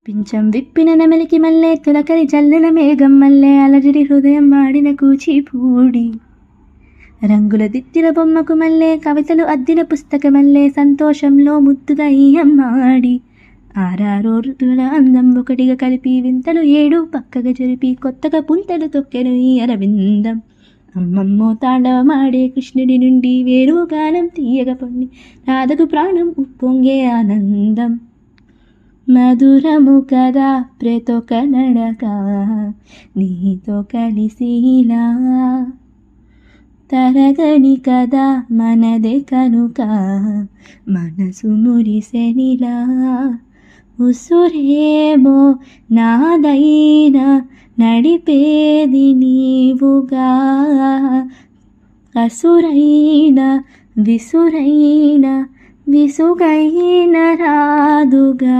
పించం విప్పిన నెమలికి మల్లె తులకరి చల్లిన మేఘం మల్లె అలజడి హృదయం వాడిన కూచిపూడి రంగుల దిద్దిన బొమ్మకు మల్లె కవితలు అద్దిన పుస్తకమల్లె సంతోషంలో ముద్దుగా ఈయమ్మాడి ఆరారో ఋతువుల అందం ఒకటిగా కలిపి వింతలు 7 పక్కగా జరిపి కొత్తగా పుంతలు తొక్కెను ఈ అరవిందం అమ్మమ్మో తాండవమాడే కృష్ణుడి నుండి వేరు గానం తీయగ పొండి రాధకు ప్రాణం ఉప్పొంగే ఆనందం మధురము కదా ప్రేతొక నడక నీతో కలిసిలా తరగని కదా మనదే కనుక మనసు మురిసెనిలా ఉసురేమో నాదైనా నడిపేది నీవుగా అసురైన విసురైన విసుగైన రాదుగా.